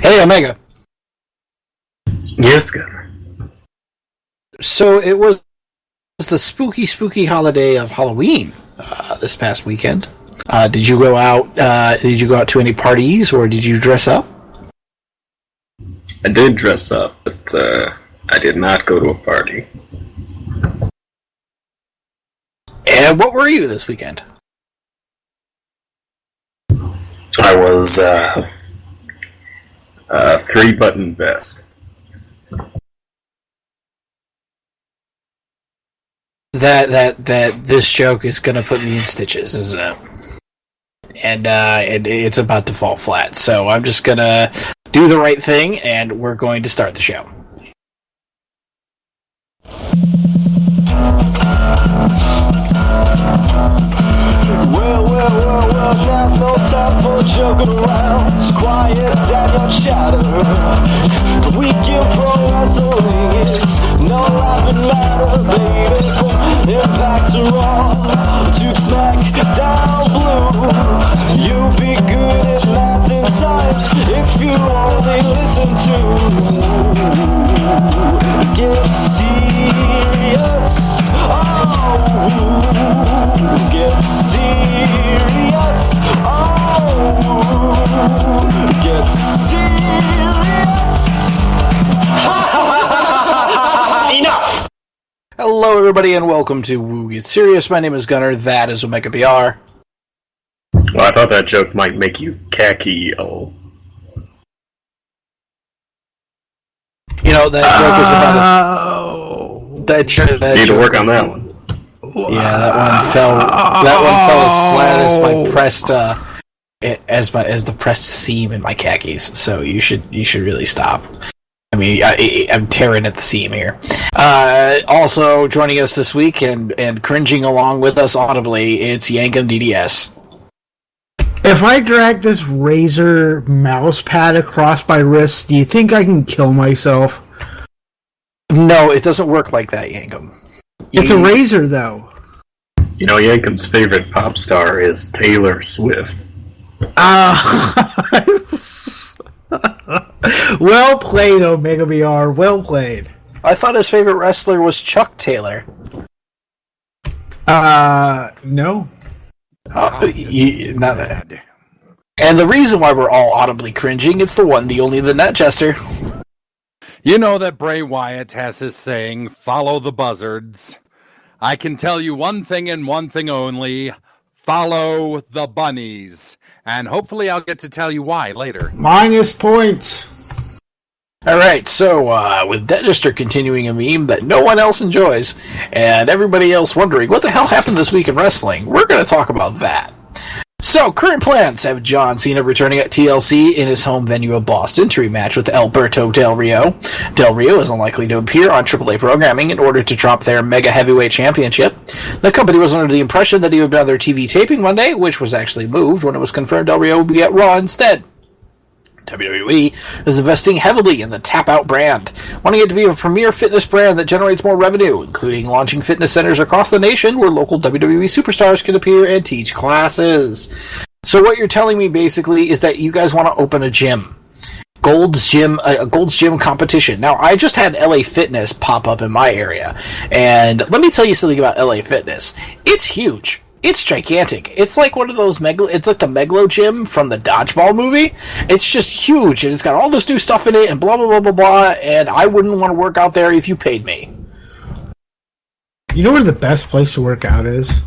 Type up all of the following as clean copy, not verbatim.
Hey, Omega. Yes, Gunner. So it was the spooky holiday of Halloween this past weekend. Did you go out? Did you go out to any parties, or did you dress up? I did dress up, but I did not go to a party. And what were you this weekend? I was three-button vest. That this joke is gonna put me in stitches, isn't it? And it's about to fall flat. So I'm just gonna do the right thing, and we're going to start the show. Well, now's no time for joking around. Just quiet down your chatter. Weekend pro wrestling is no laughing matter, baby. From Impact to Raw to SmackDown Blue, you'll be good at math and science if you only listen to Get Serious. Oh, Get Serious. Oh, Get Serious. Enough! Hello, everybody, and welcome to Woo Get Serious. My name is Gunner. That is Omega BR. Well, I thought that joke might make you khaki yellow. You know, that joke is about that Need to joke, work on that one. Yeah, that one fell. That one fell as flat as my pressed, as the pressed seam in my khakis. So you should really stop. I mean, I'm tearing at the seam here. Also joining us this week and cringing along with us audibly, it's Yankum DDS. If I drag this razor mouse pad across my wrist, do you think I can kill myself? No, it doesn't work like that, Yankum. It's a razor, though. You know, Yankum's favorite pop star is Taylor Swift. Well played, Omega BR. Well played. I thought his favorite wrestler was Chuck Taylor. No. Not that. And the reason why we're all audibly cringing, it's the one, the only, the Netchester. You know that Bray Wyatt has his saying, follow the buzzards. I can tell you one thing and one thing only, follow the bunnies. And hopefully I'll get to tell you why later. Minus points. Alright, so with Netchester continuing a meme that no one else enjoys, and everybody else wondering what the hell happened this week in wrestling, we're going to talk about that. So, current plans have John Cena returning at TLC in his home venue of Boston to rematch with Alberto Del Rio. Del Rio is unlikely to appear on AAA programming in order to drop their Mega Heavyweight Championship. The company was under the impression that he would be on their TV taping Monday, which was actually moved when it was confirmed Del Rio would be at Raw instead. WWE is investing heavily in the Tap Out brand, wanting it to be a premier fitness brand that generates more revenue, including launching fitness centers across the nation where local WWE superstars can appear and teach classes. So what you're telling me basically is that you guys want to open a gym. Gold's Gym competition. Now, I just had LA Fitness pop up in my area, and let me tell you something about LA Fitness. It's huge. It's gigantic. It's like one of those it's like the Megalo Gym from the Dodgeball movie. It's just huge, and it's got all this new stuff in it, and blah, blah, blah, blah, blah, and I wouldn't want to work out there if you paid me. You know where the best place to work out is?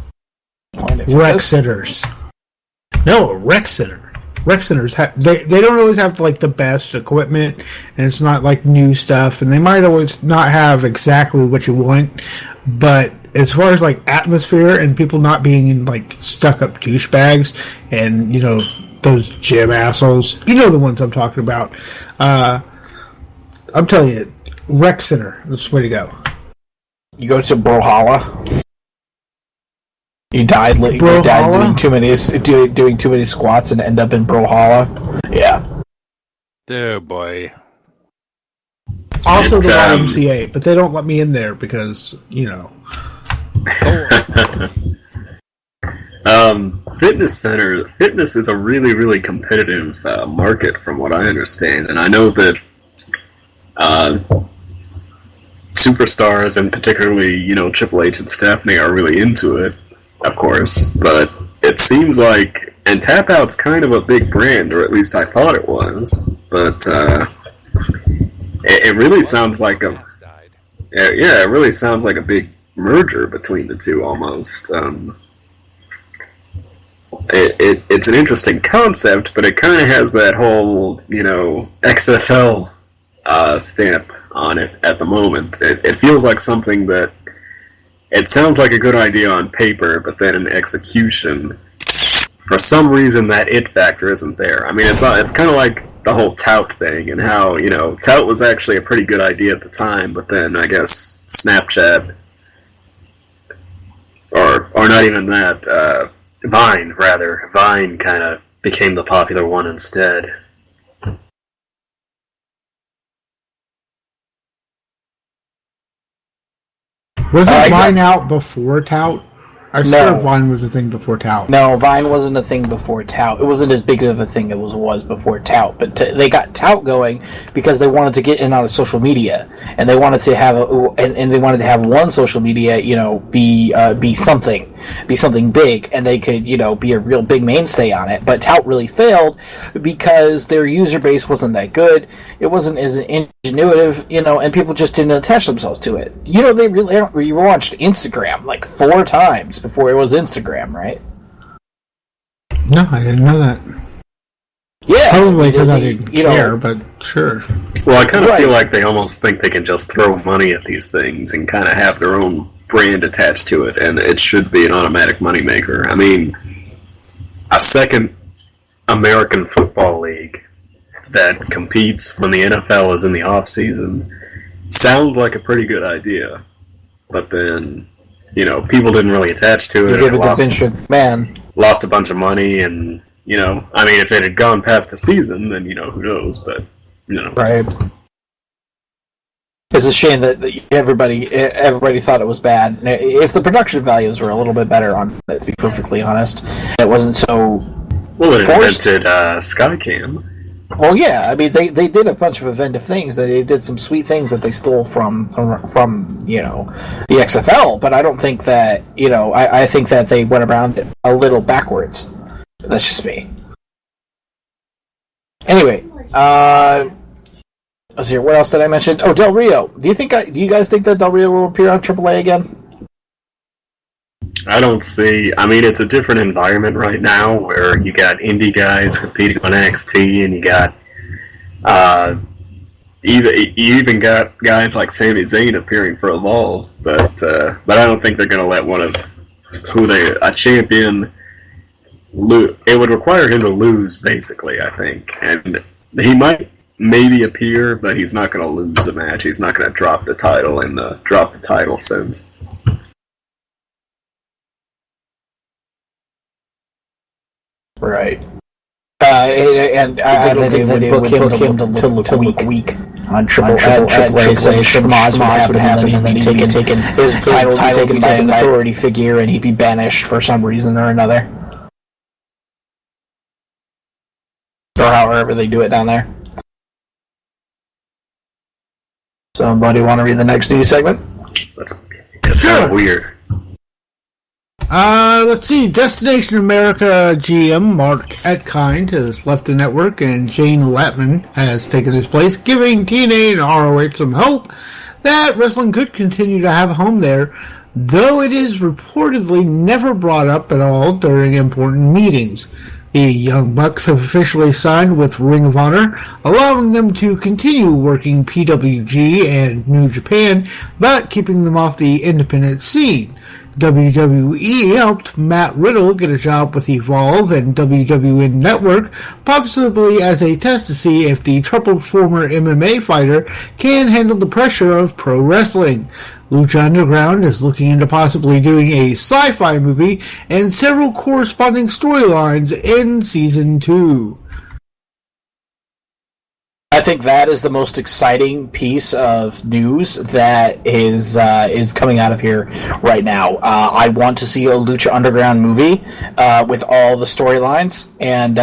Rec Centers. No, Rec Center. Rec Centers, they don't always have like the best equipment, and it's not like new stuff, and they might always not have exactly what you want, but as far as like atmosphere and people not being like stuck up douchebags and, you know, those gym assholes, you know the ones I'm talking about. I'm telling you, Rec Center, that's the way to go. You go to Brawlhalla. You died doing too many squats and end up in Brawlhalla. Yeah. Oh boy. Also the YMCA, but they don't let me in there because, you know. Fitness is a really, really competitive market from what I understand. And I know that superstars, and particularly, Triple H and Stephanie are really into it, of course. But it seems like, and Tap Out's kind of a big brand, or at least I thought it was. But it really sounds like it really sounds like a big merger between the two almost. It's an interesting concept, but it kind of has that whole, XFL stamp on it at the moment. It feels like something that it sounds like a good idea on paper, but then in execution, for some reason, that it factor isn't there. I mean, it's kind of like the whole tout thing, and how tout was actually a pretty good idea at the time, but then I guess Snapchat, or not even that. Vine kind of became the popular one instead. Wasn't Vine out before Tout? I swear Vine was a thing before Tout. No, Vine wasn't a thing before Tout. It wasn't as big of a thing as it was before Tout. But they got Tout going because they wanted to get in on social media, and they wanted to have and they wanted to have one social media, be something big, and they could, be a real big mainstay on it. But Tout really failed because their user base wasn't that good. It wasn't as ingenuitive, and people just didn't attach themselves to it. They really relaunched Instagram like 4 times before it was Instagram, right? No, I didn't know that. Yeah, probably because I didn't care, but sure. Well, I kind of feel like they almost think they can just throw money at these things and kind of have their own brand attached to it, and it should be an automatic moneymaker. I mean, a second American Football League that competes when the NFL is in the off season sounds like a pretty good idea, but then people didn't really attach to it. You give it to Vince McMahon. Lost a bunch of money, and I mean, if it had gone past a season, then who knows? But right. It's a shame that everybody thought it was bad. If the production values were a little bit better on it, to be perfectly honest, it wasn't so. Well, it invented Skycam. Well, yeah, I mean, they did a bunch of inventive things. They did some sweet things that they stole from the XFL, but I don't think that, I think that they went around it a little backwards. That's just me. Anyway, let's see, what else did I mention? Oh, Del Rio. Do you guys think that Del Rio will appear on AAA again? I don't see. I mean, it's a different environment right now where you got indie guys competing on NXT, and you got you even got guys like Sami Zayn appearing for Evolve. But I don't think they're going to let one of a champion lose. It would require him to lose, basically. I think, and he might maybe appear, but he's not going to lose a match. He's not going to drop the title in the drop the title sense. Right. And I think they would book him to look weak on Triple H. Schmoz would happen, and then he'd taken his title taken by an authority figure, and he'd be banished for some reason or another. Or however they do it down there. Somebody want to read the next news segment? That's kind of weird. Let's see. Destination America GM Mark Etkind has left the network, and Jane Latman has taken his place, giving TNA and ROH some hope that wrestling could continue to have a home there, though it is reportedly never brought up at all during important meetings. The Young Bucks have officially signed with Ring of Honor, allowing them to continue working PWG and New Japan, but keeping them off the independent scene. WWE helped Matt Riddle get a job with Evolve and WWN Network, possibly as a test to see if the troubled former MMA fighter can handle the pressure of pro wrestling. Lucha Underground is looking into possibly doing a sci-fi movie and several corresponding storylines in Season 2. I think that is the most exciting piece of news that is coming out of here right now. I want to see a Lucha Underground movie with all the storylines and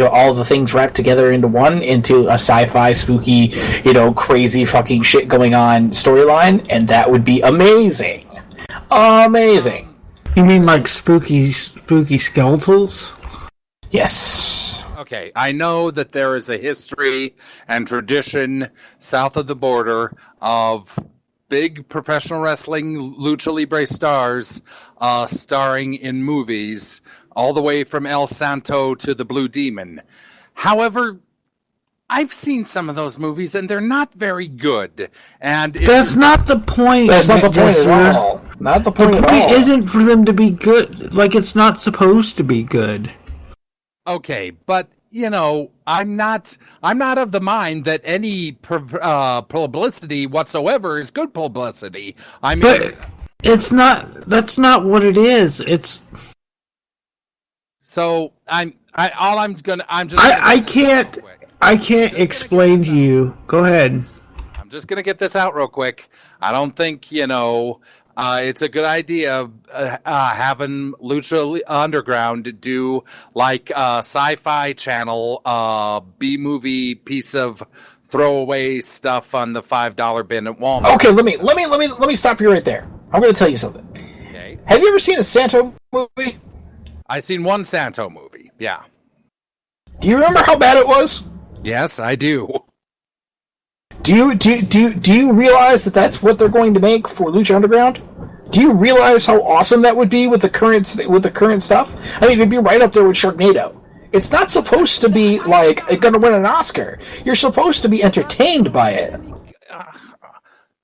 all the things wrapped together into a sci-fi, spooky, crazy fucking shit going on storyline, and that would be amazing. Amazing. You mean like spooky skeletals? Yes. Okay, I know that there is a history and tradition south of the border of big professional wrestling lucha libre stars starring in movies, all the way from El Santo to the Blue Demon. However, I've seen some of those movies, and they're not very good. And that's not the point. That's not the point at all. Not the point at all. The point isn't for them to be good. Like, it's not supposed to be good. Okay, but I'm not of the mind that any publicity whatsoever is good publicity. I mean, but it's not. That's not what it is. It's. So I can't explain to you. Go ahead. I'm just gonna get this out real quick. I don't think it's a good idea having Lucha Underground do like a Sci-Fi Channel B-movie piece of throwaway stuff on the $5 bin at Walmart. Okay, let me stop you right there. I'm going to tell you something. Okay. Have you ever seen a Santo movie? I've seen one Santo movie. Yeah. Do you remember how bad it was? Yes, I do. Do you realize that that's what they're going to make for Lucha Underground? Do you realize how awesome that would be with the current stuff? I mean, it'd be right up there with Sharknado. It's not supposed to be like going to win an Oscar. You're supposed to be entertained by it.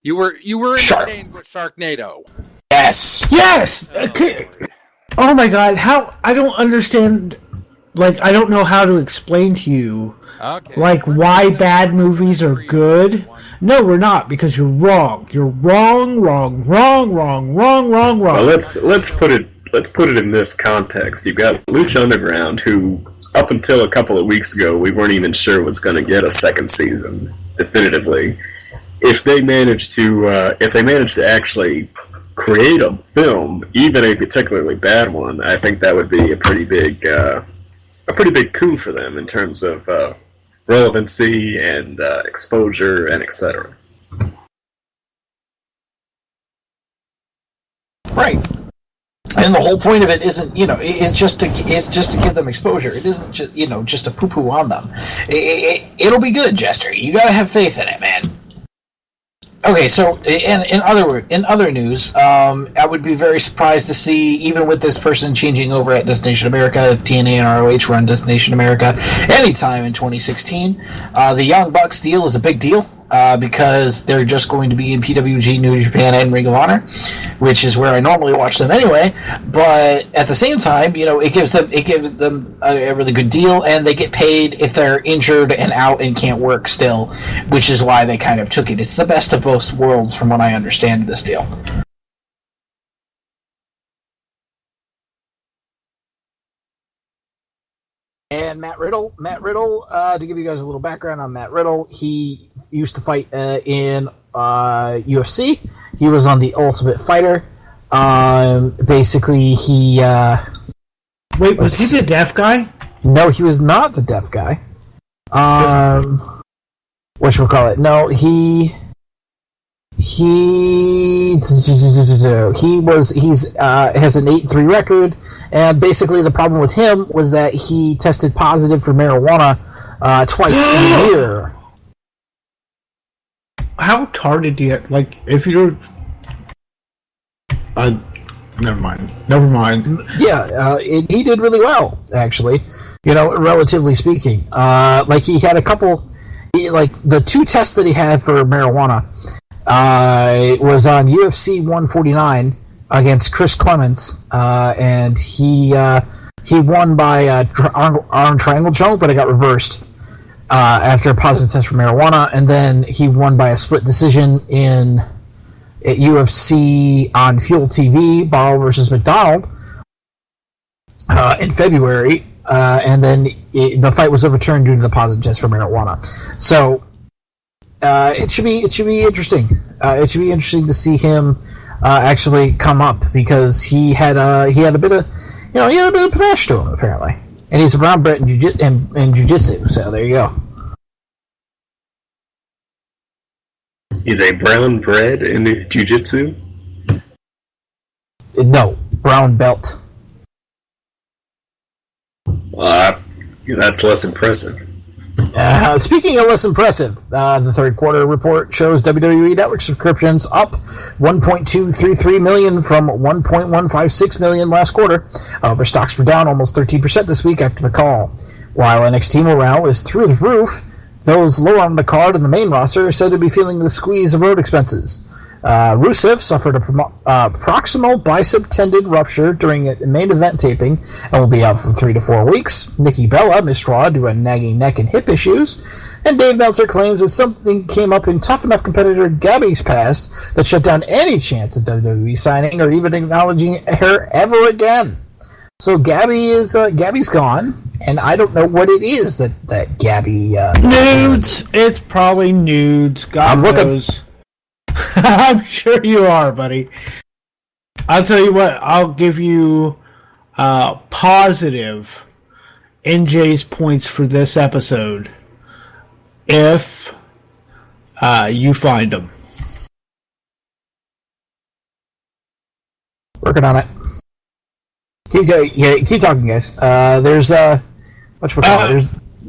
You were entertained with Sharknado. Yes. Yes. Okay. Oh my God! How I don't understand. Like, I don't know how to explain to you, why bad movies are good. No, we're not, because you're wrong. You're wrong. Well, let's put it in this context. You've got Lucha Underground, who up until a couple of weeks ago we weren't even sure was going to get a second season definitively. If they managed to actually create a film, even a particularly bad one, I think that would be a pretty big coup for them in terms of relevancy and exposure and etc. Right. And the whole point of it isn't, it's just to give them exposure. It isn't just to poo-poo on them. It'll be good, Jester. You gotta have faith in it, man. Okay, so in other news, I would be very surprised to see, even with this person changing over at Destination America, if TNA and ROH run Destination America anytime in 2016, the Young Bucks deal is a big deal because they're just going to be in PWG, New Japan, and Ring of Honor, which is where I normally watch them anyway. But at the same time, it gives them a really good deal, and they get paid if they're injured and out and can't work still, which is why they kind of took it. It's the best of both worlds, from what I understand, this deal. And Matt Riddle, to give you guys a little background on Matt Riddle, he used to fight in UFC. He was on The Ultimate Fighter. Basically, he... Wait, was he the deaf guy? No, he was not the deaf guy. Whatchamacallit? No, he has an 8-3 record, and basically the problem with him was that he tested positive for marijuana twice a year. How retarded do you like? If you're, never mind. Yeah, he did really well, actually. Relatively speaking. He had a couple. The two tests that he had for marijuana. Was on UFC 149 against Chris Clements, and he won by arm triangle choke, but it got reversed after a positive test for marijuana, and then he won by a split decision at UFC on Fuel TV, Barrow versus McDonald, in February, and then the fight was overturned due to the positive test for marijuana. So it should be interesting. It should be interesting to see him actually come up, because he had a bit of panache to him apparently, and he's a brown belt in jiu-jitsu. So there you go. He's a brown bread in jiu-jitsu? No, brown belt. That's less impressive. Speaking of less impressive, the third quarter report shows WWE Network subscriptions up 1.233 million from 1.156 million last quarter. However, stocks were down almost 13% this week after the call. While NXT morale is through the roof, those lower on the card and the main roster are said to be feeling the squeeze of road expenses. Rusev suffered a proximal bicep tendon rupture during a main event taping and will be out for 3 to 4 weeks. Nikki Bella missed Raw due to nagging neck and hip issues. And Dave Meltzer claims that something came up in tough enough competitor Gabby's past that shut down any chance of WWE signing or even acknowledging her ever again. So Gabby's gone, and I don't know what it is that Gabby... nudes! It's probably nudes. God knows. I'm sure you are, buddy. I'll tell you what, I'll give you positive NJ's points for this episode if you find them. Working on it. Keep talking, guys. There's there's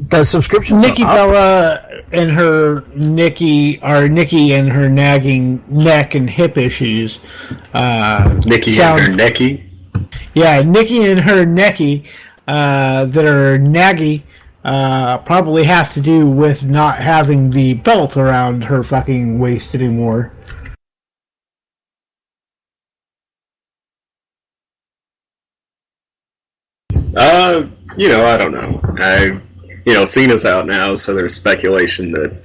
the subscriptions. Nikki Bella and her Nikki and her nagging neck and hip issues. Nikki and her necky? Yeah, Nikki and her necky that are naggy probably have to do with not having the belt around her fucking waist anymore. I don't know. Cena's out now, so there's speculation that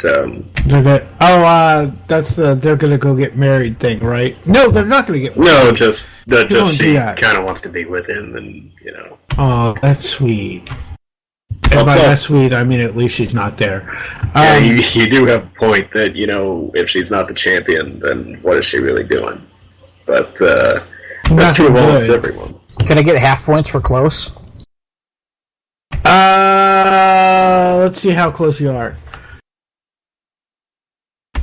they're gonna go get married thing, right? No, they're not gonna get married. No, just she kind of wants to be with him, and Oh, that's sweet. And by that sweet, I mean at least she's not there. Yeah, you do have a point that if she's not the champion, then what is she really doing? But that's true of almost everyone. Can I get half points for close? Let's see how close you are.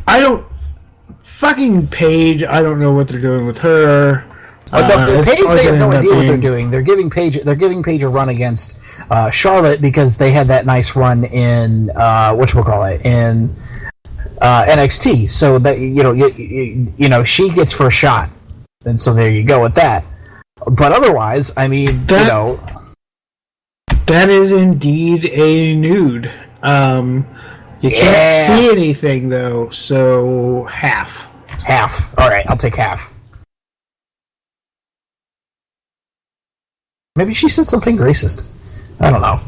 I don't fucking Paige. I don't know what they're doing with her. Paige, they have no idea what they're doing. They're giving Paige a run against Charlotte because they had that nice run in in NXT. So that she gets first shot, and so there you go with that. But otherwise, I mean, that is indeed a nude. You can't see anything though, so half. Half. All right, I'll take half. Maybe she said something racist. I don't know.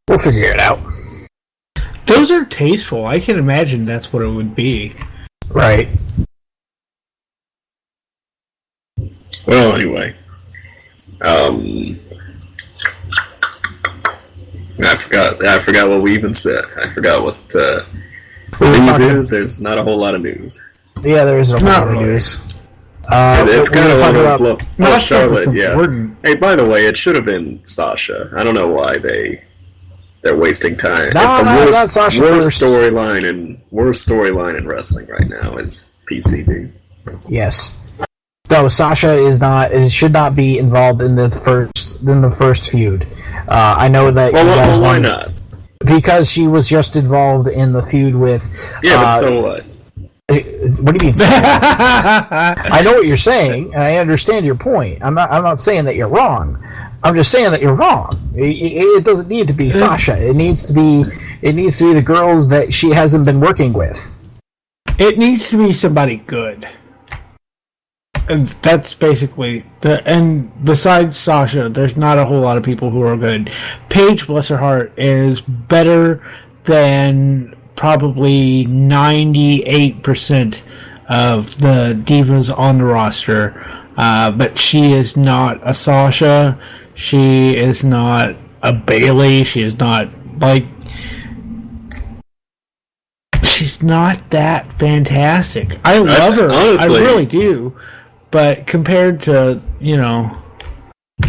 We'll figure it out. Those are tasteful. I can imagine that's what it would be. Right. Well, anyway. I forgot what we even said. I forgot what news is. There's not a whole lot of news. Yeah, there isn't a whole lot of news. It's kind of one of those not Charlotte, yeah. Hey, by the way, it should have been Sasha. I don't know why they're wasting time. It's the worst storyline in wrestling right now is PCB. Yes. No, Sasha should not be involved in the first feud. I know that. Well, why not? Because she was just involved in the feud with. Yeah, but so what? What do you mean? I know what you're saying, and I understand your point. I'm not saying that you're wrong. I'm just saying that you're wrong. It doesn't need to be Sasha. It needs to be the girls that she hasn't been working with. It needs to be somebody good. And that's basically and besides Sasha, there's not a whole lot of people who are good. Paige, bless her heart, is better than probably 98% of the divas on the roster. But she is not a Sasha. She is not a Bailey. She is not Like, she's not that fantastic. I love her. Honestly, I really do. But compared to, you know,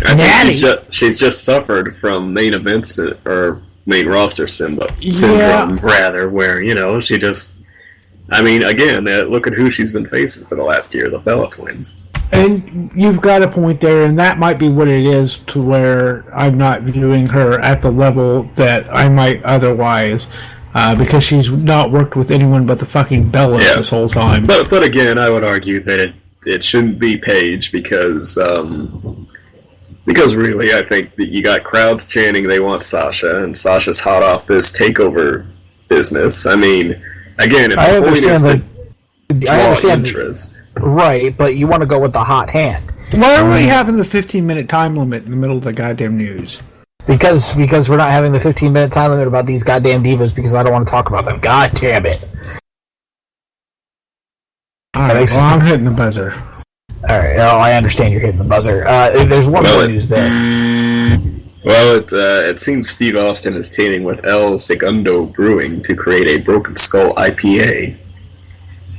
I Natty, think she's just suffered from main events or main roster syndrome, rather, where, you know, she just. I mean, again, look at who she's been facing for the last year, the Bella Twins. and you've got a point there, and that might be what it is, to where I'm not viewing her at the level that I might otherwise, because she's not worked with anyone but the fucking Bellas this whole time. But again, I would argue that it shouldn't be Paige because really, I think that you got crowds chanting they want Sasha, and Sasha's hot off this takeover business. I mean, again, if the point is to draw interest. Right, but you want to go with the hot hand. Why are we having the 15-minute time limit in the middle of the goddamn news? Because we're not having the 15-minute time limit about these goddamn divas because I don't want to talk about them. God damn it. Alright, well, I'm hitting the buzzer. Alright, I understand you're hitting the buzzer. There's one more news bit. Well, it seems Steve Austin is teaming with El Segundo Brewing to create a Broken Skull IPA.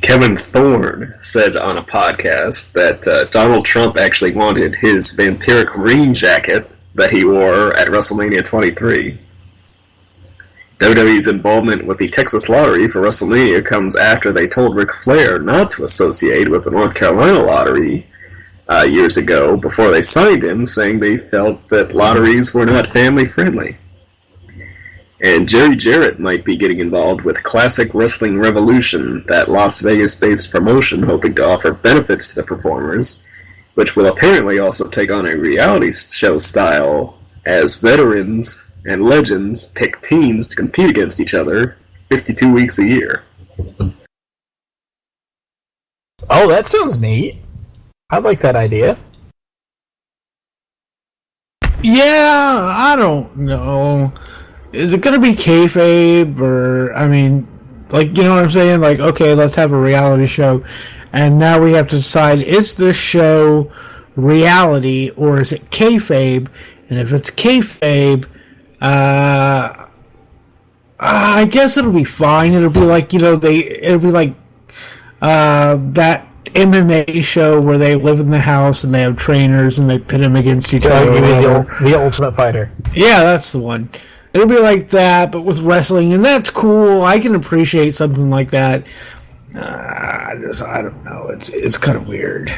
Kevin Thorne said on a podcast that Donald Trump actually wanted his vampiric rain jacket that he wore at WrestleMania 23. WWE's involvement with the Texas Lottery for WrestleMania comes after they told Ric Flair not to associate with the North Carolina Lottery years ago before they signed him, saying they felt that lotteries were not family-friendly. And Jerry Jarrett might be getting involved with Classic Wrestling Revolution, that Las Vegas-based promotion hoping to offer benefits to the performers, which will apparently also take on a reality show style as veterans and legends pick teams to compete against each other 52 weeks a year. Oh, that sounds neat. I like that idea. Yeah, I don't know. Is it going to be kayfabe, or, I mean, like, you know what I'm saying? Like, okay, let's have a reality show, and now we have to decide, is this show reality, or is it kayfabe? And if it's kayfabe, I guess it'll be fine. It'll be like, you know, it'll be like that MMA show where they live in the house and they have trainers and they pit them against each other. The Ultimate Fighter. Yeah, that's the one. It'll be like that, but with wrestling, and that's cool. I can appreciate something like that. I don't know. It's kind of weird.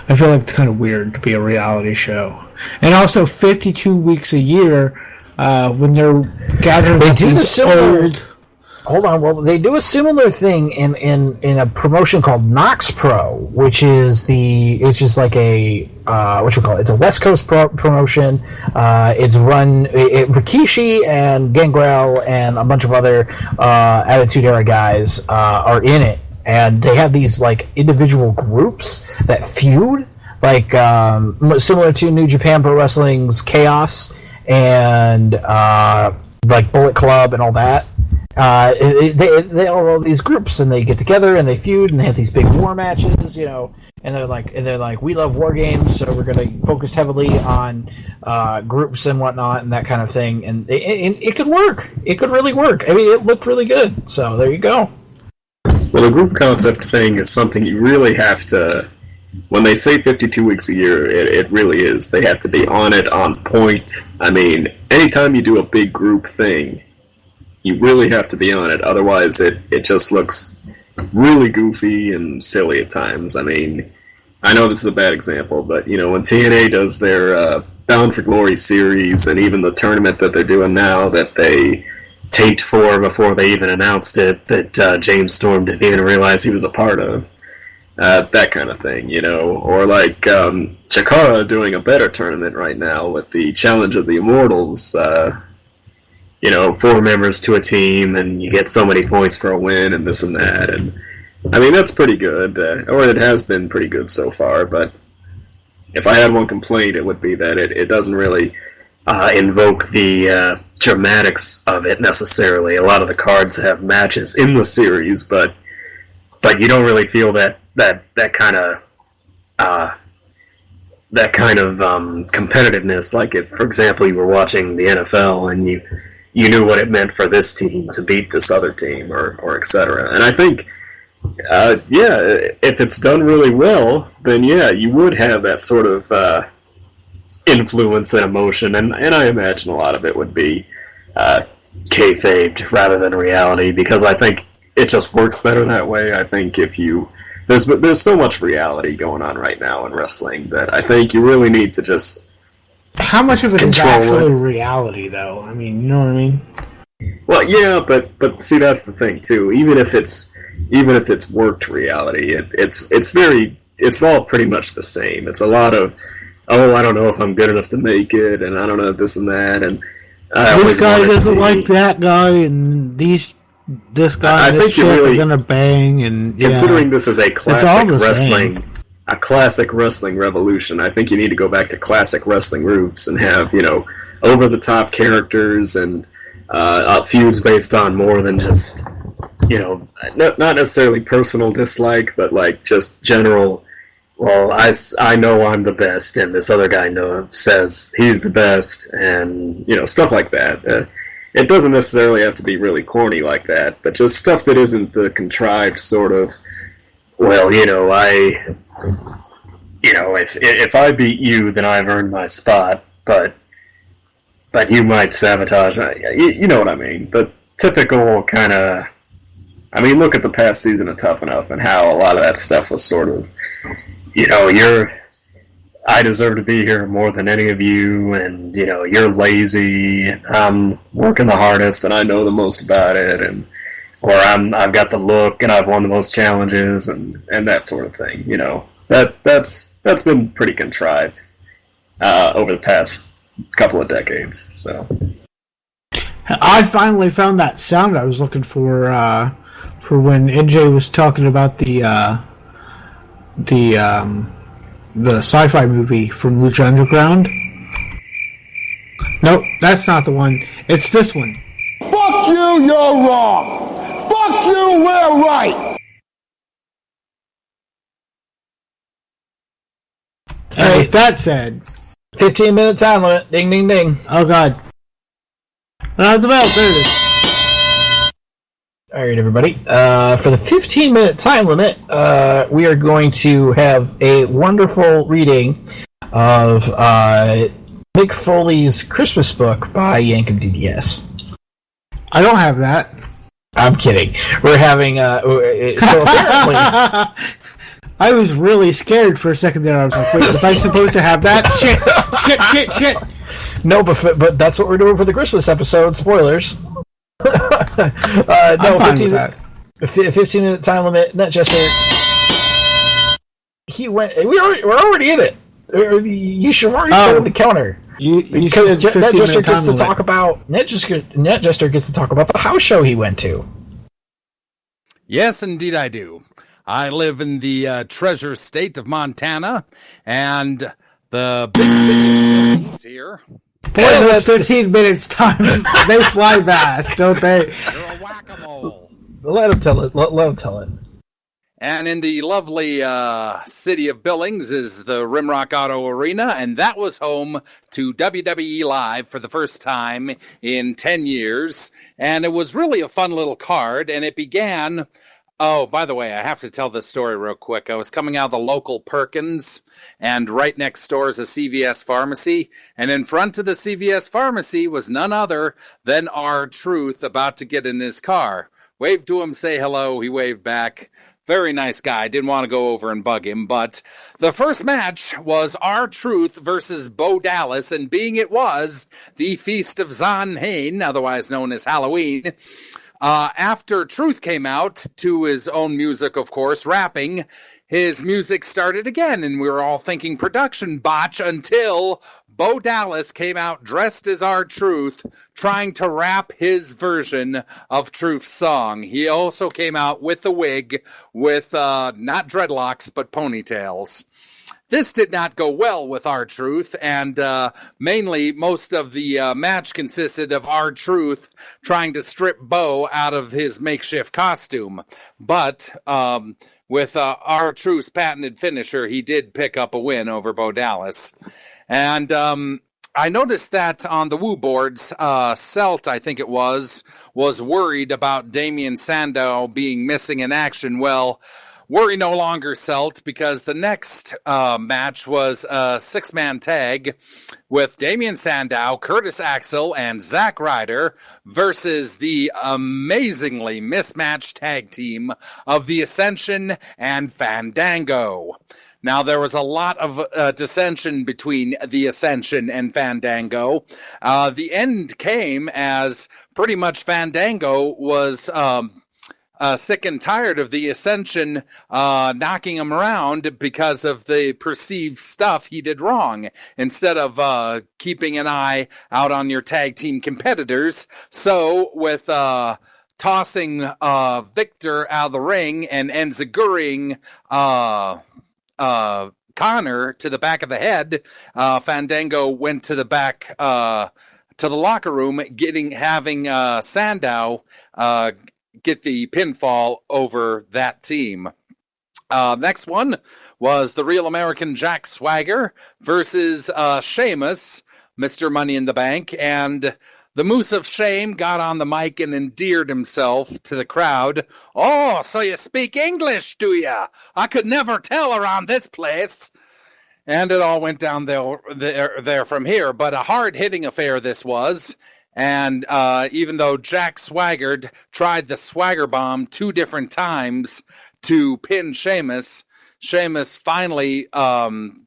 I feel like it's kind of weird to be a reality show, and also 52 weeks a year when they're gathering these old. Hold on. Well, they do a similar thing in a promotion called Nox Pro, which is like a what you call it? It's a West Coast promotion. It's run. Rikishi and Gangrel and a bunch of other Attitude Era guys are in it, and they have these like individual groups that feud, like similar to New Japan Pro Wrestling's Chaos and like Bullet Club and all that. They all have these groups and they get together and they feud and they have these big war matches, you know, and they're like we love war games, so we're going to focus heavily on groups and whatnot and that kind of thing, and it could work. It could really work. I mean, it looked really good. So there you go. Well, the group concept thing is something you really have to. When they say 52 weeks a year, it really is. They have to be on it, on point. I mean, anytime you do a big group thing, you really have to be on it. Otherwise, it just looks really goofy and silly at times. I mean, I know this is a bad example, but, you know, when TNA does their Bound for Glory series and even the tournament that they're doing now that they taped for before they even announced it, that James Storm didn't even realize he was a part of. That kind of thing, you know. Or like Chikara doing a better tournament right now with the Challenge of the Immortals. You know, 4 members to a team, and you get so many points for a win, and this and that. And I mean, that's pretty good, or it has been pretty good so far. But if I had one complaint, it would be that it doesn't really invoke the dramatics of it necessarily. A lot of the cards have matches in the series, but you don't really feel that kind of competitiveness. Like if, for example, you were watching the NFL and you knew what it meant for this team to beat this other team, or etc. And I think, if it's done really well, then you would have that sort of influence and emotion, and I imagine a lot of it would be kayfabed rather than reality, because I think it just works better that way. I think if you there's so much reality going on right now in wrestling that I think you really need to just. How much of it is actually reality, though? I mean, you know what I mean? Well, yeah, but see, that's the thing too. Even if it's worked reality, it's all pretty much the same. It's a lot of, oh, I don't know if I'm good enough to make it, and I don't know this and that, and this guy doesn't like that guy, and this guy and this chick are gonna bang, and considering this is a classic wrestling revolution, I think you need to go back to classic wrestling roots and have, over the top characters and feuds based on more than just, not necessarily personal dislike, but like just general. Well, I know I'm the best, and this other guy says he's the best, and stuff like that. It doesn't necessarily have to be really corny like that, but just stuff that isn't the contrived sort of. Well, if I beat you, then I've earned my spot, but you might sabotage. You know what I mean? The typical kind of. I mean, look at the past season of Tough Enough and how a lot of that stuff was sort of. I deserve to be here more than any of you, and, you're lazy, I'm working the hardest, and I know the most about it, or I've got the look, and I've won the most challenges, and that sort of thing, That's been pretty contrived over the past couple of decades, so. I finally found that sound I was looking for when NJ was talking about the sci-fi movie from Lucha Underground. Nope, that's not the one. It's this one. Fuck you, you're wrong. Fuck you, we're right. And with that said, 15-minute time limit. Ding, ding, ding. Oh God. There it is. All right, everybody. For the 15-minute time limit, we are going to have a wonderful reading of Mick Foley's Christmas book by Yankum DDS. I don't have that. I'm kidding. We're having so apparently. I was really scared for a second there. I was like, wait, was I supposed to have that? Shit. No, but that's what we're doing for the Christmas episode. Spoilers. No, 15-minute time limit. Netchester. We're already in it. You should already start on the counter. Because Netchester gets to talk about Netchester gets to talk about the house show he went to. Yes, indeed, I do. I live in the treasure state of Montana, and the big city of Billings here. Boy, those 15 minutes time, they fly fast, don't they? You're a whack-a-mole. Let him tell it. Let him tell it. And in the lovely city of Billings is the Rimrock Auto Arena, and that was home to WWE Live for the first time in 10 years. And it was really a fun little card, and it began... Oh, by the way, I have to tell this story real quick. I was coming out of the local Perkins, and right next door is a CVS pharmacy, and in front of the CVS pharmacy was none other than R-Truth about to get in his car. Waved to him, say hello, he waved back. Very nice guy, didn't want to go over and bug him, but the first match was R-Truth versus Bo Dallas, and being it was the Feast of Samhain, otherwise known as Halloween, after Truth came out to his own music, of course, rapping, his music started again, and we were all thinking production botch until Bo Dallas came out dressed as R-Truth, trying to rap his version of Truth's song. He also came out with a wig with not dreadlocks, but ponytails. This did not go well with R-Truth, and mainly most of the match consisted of R-Truth trying to strip Bo out of his makeshift costume. But with R-Truth's patented finisher, he did pick up a win over Bo Dallas. And I noticed that on the Woo boards, Selt, I think it was worried about Damian Sandow being missing in action. Well, worry no longer, Selt, because the next match was a 6-man tag with Damian Sandow, Curtis Axel, and Zack Ryder versus the amazingly mismatched tag team of the Ascension and Fandango. Now, there was a lot of dissension between the Ascension and Fandango. The end came as pretty much Fandango was sick and tired of the Ascension knocking him around because of the perceived stuff he did wrong, instead of keeping an eye out on your tag team competitors. So, with tossing Victor out of the ring and enziguring Connor to the back of the head, Fandango went to the back to the locker room, having Sandow get the pinfall over that team. Next one was the Real American Jack Swagger versus Sheamus, Mr. Money in the Bank, and the Moose of Shame got on the mic and endeared himself to the crowd. "Oh, so you speak English, do ya? I could never tell around this place." And it all went down there from here. But a hard-hitting affair this was. And even though Jack Swagger tried the Swagger Bomb 2 different times to pin Sheamus, Sheamus finally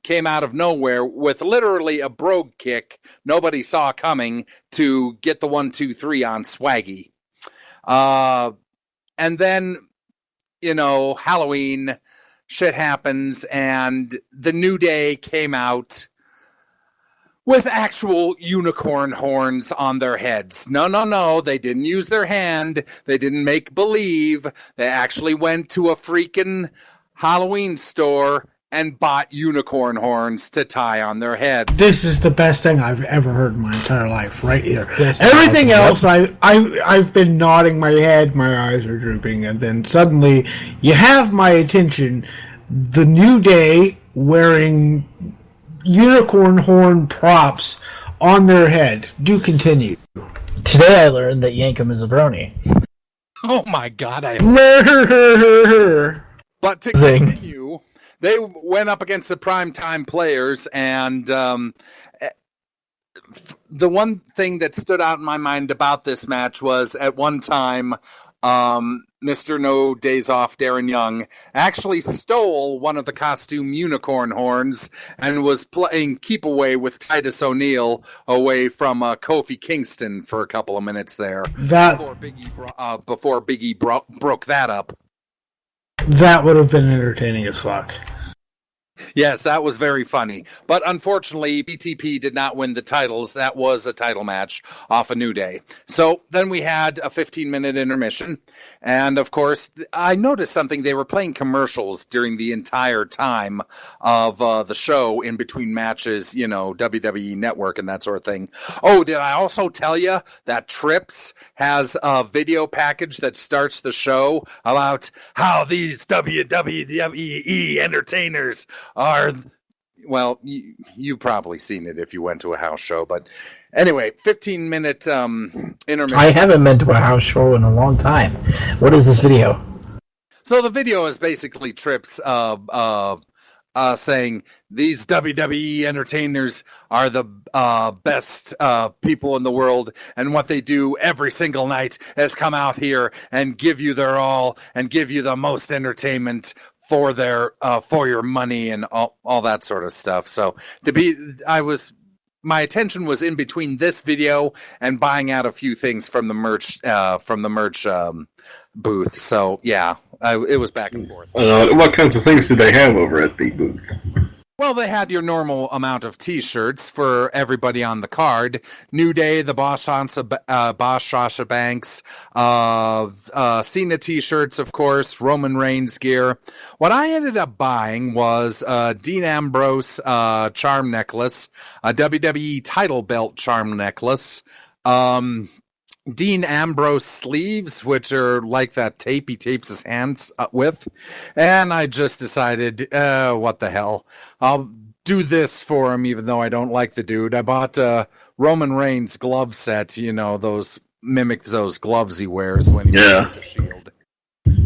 came out of nowhere with literally a brogue kick nobody saw coming to get the 1-2-3 on Swaggy. And then, Halloween, shit happens, and the New Day came out with actual unicorn horns on their heads. No, they didn't use their hand. They didn't make believe. They actually went to a freaking Halloween store and bought unicorn horns to tie on their heads. This is the best thing I've ever heard in my entire life, right here. Everything else, I've been nodding my head, my eyes are drooping, and then suddenly you have my attention. The New Day wearing unicorn horn props on their head. Do continue. Today I learned that Yankum is a brony. Oh my god, But to continue, they went up against the primetime players, and the one thing that stood out in my mind about this match was at one time, Mr. No Days Off, Darren Young, actually stole one of the costume unicorn horns and was playing keep away with Titus O'Neil away from Kofi Kingston for a couple of minutes there before Biggie broke that up. That would have been entertaining as fuck. Yes, that was very funny. But unfortunately, BTP did not win the titles. That was a title match off a New Day. So then we had a 15-minute intermission. And of course, I noticed something. They were playing commercials during the entire time of the show in between matches, WWE Network and that sort of thing. Oh, did I also tell you that Trips has a video package that starts the show about how these WWE entertainers are, well, you've probably seen it if you went to a house show, but anyway, 15-minute intermission. I haven't been to a house show in a long time. What is this video? So the video is basically Trips saying these WWE entertainers are the best people in the world, and what they do every single night is come out here and give you their all and give you the most entertainment for your money and all that sort of stuff. So my attention was in between this video and buying out a few things from the merch booth. So yeah, it was back and forth. What kinds of things did they have over at the booth? Well, they had your normal amount of T-shirts for everybody on the card. New Day, the Boss Sasha Banks, Cena T-shirts, of course, Roman Reigns gear. What I ended up buying was a Dean Ambrose charm necklace, a WWE title belt charm necklace, Dean Ambrose sleeves, which are like that tape he tapes his hands with. And I just decided, what the hell? I'll do this for him, even though I don't like the dude. I bought Roman Reigns glove set. You know, those mimic those gloves he wears when he wears the Shield.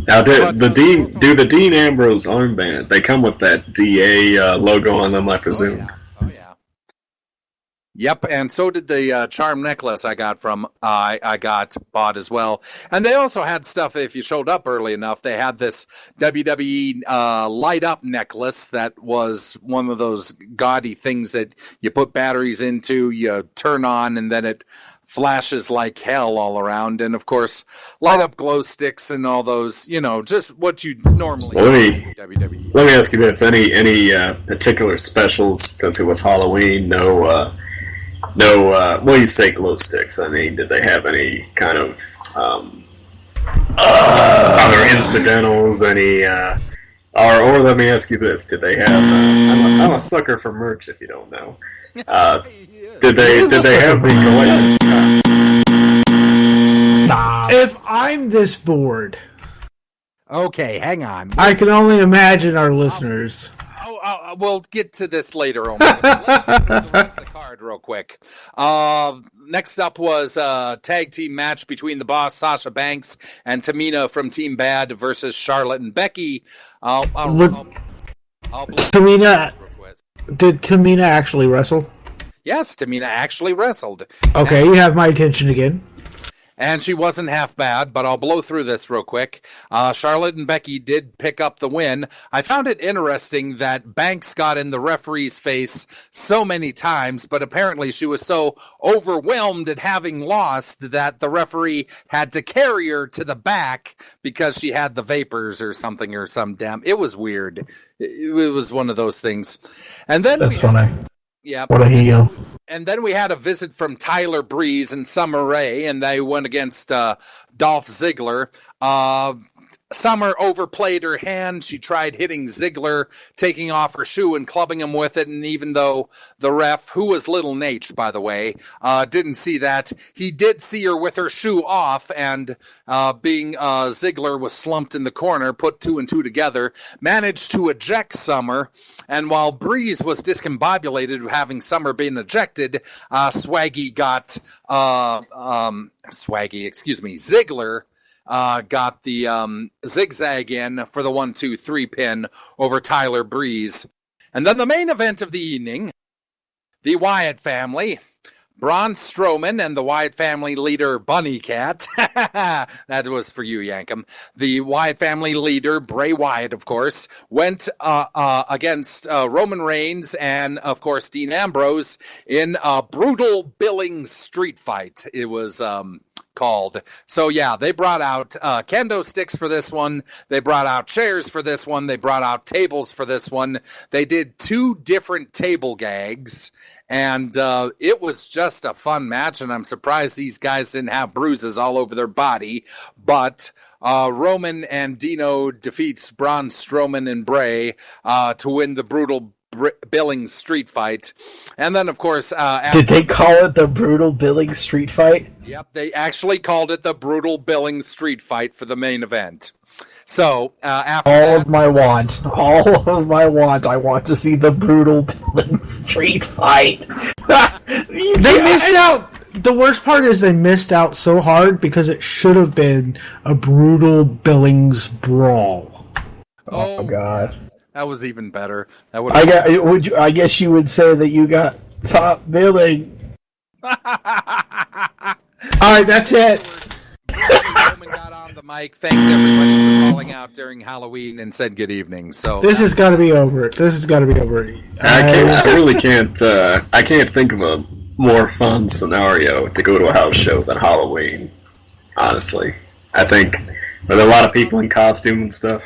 Now, do the Dean Ambrose armband? They come with that DA logo on them, I presume. Oh yeah. Yep, and so did the charm necklace I got bought as well. And they also had stuff, if you showed up early enough, they had this WWE light up necklace that was one of those gaudy things that you put batteries into, you turn on, and then it flashes like hell all around. And of course, light up glow sticks and all those, you know, just what you normally do in WWE. Let me ask you this. Any particular specials, since it was Halloween? Well, you say glow sticks. I mean, did they have any kind of other incidentals? Any, or let me ask you this: did they have? I'm a sucker for merch. If you don't know, did they have the collector's cups? Stop. If I'm this bored, okay, hang on. I can only imagine our listeners. We'll get to this later. Let's the rest of the card real quick. Next up was a tag team match between the Boss, Sasha Banks, and Tamina from Team Bad versus Charlotte and Becky. Did Tamina actually wrestle? Yes, Tamina actually wrestled. Okay, you have my attention again. And she wasn't half bad, but I'll blow through this real quick. Charlotte and Becky did pick up the win. I found it interesting that Banks got in the referee's face so many times, but apparently she was so overwhelmed at having lost that the referee had to carry her to the back because she had the vapors or something or some damn. It was weird. It was one of those things. And then that's funny. Yeah. What a heel. And then we had a visit from Tyler Breeze and Summer Rae, and they went against Dolph Ziggler. Summer overplayed her hand. She tried hitting Ziggler, taking off her shoe and clubbing him with it. And even though the ref, who was Little Nate, by the way, didn't see that, he did see her with her shoe off. And being Ziggler was slumped in the corner, put two and two together, managed to eject Summer. And while Breeze was discombobulated, having Summer been ejected, Ziggler got the zigzag in for the 1-2-3 pin over Tyler Breeze. And then the main event of the evening, the Wyatt family, Braun Strowman and the Wyatt family leader Bunny Cat. That was for you, Yankum. The Wyatt family leader, Bray Wyatt, of course, went against Roman Reigns and, of course, Dean Ambrose in a brutal billing street fight. It was called. So yeah, they brought out kendo sticks for this one. They brought out chairs for this one. They brought out tables for this one. They did 2 different table gags, and it was just a fun match, and I'm surprised these guys didn't have bruises all over their body. But Roman and Dino defeats Braun Strowman and Bray to win the brutal Billings street fight. And then, of course, did they call it the brutal Billings street fight? Yep, they actually called it the brutal Billings street fight for the main event. So after all of my want, I want to see the brutal Billings street fight. They missed out. The worst part is they missed out so hard because it should have been a brutal Billings brawl. Oh God. Yes. That was even better. That I guess you would say that you got top billing. All right, that's it. Roman got on the mic, thanked everybody for calling out during Halloween, and said good evening. So this has got to be over. I really can't. I can't think of a more fun scenario to go to a house show than Halloween. Honestly, I think with a lot of people in costume and stuff.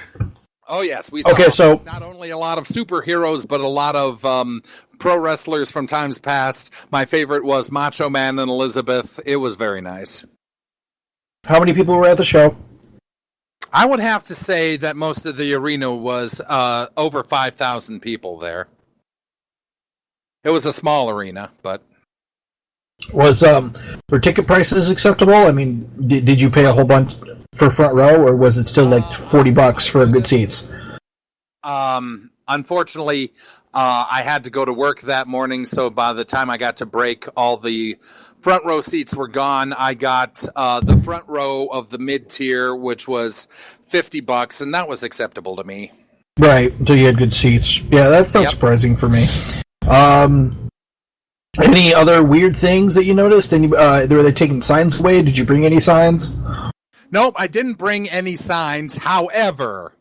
Oh, yes. We saw not only a lot of superheroes, but a lot of pro wrestlers from times past. My favorite was Macho Man and Elizabeth. It was very nice. How many people were at the show? I would have to say that most of the arena was over 5,000 people there. It was a small arena, but... Were ticket prices acceptable? I mean, did you pay a whole bunch for front row, or was it still like $40 for good seats? Unfortunately, I had to go to work that morning, so by the time I got to break, all the front row seats were gone. I got the front row of the mid-tier, which was $50, and that was acceptable to me. Right, so you had good seats. Yeah, that's not surprising for me. Any other weird things that you noticed? Were they taking signs away? Did you bring any signs? Nope, I didn't bring any signs. However,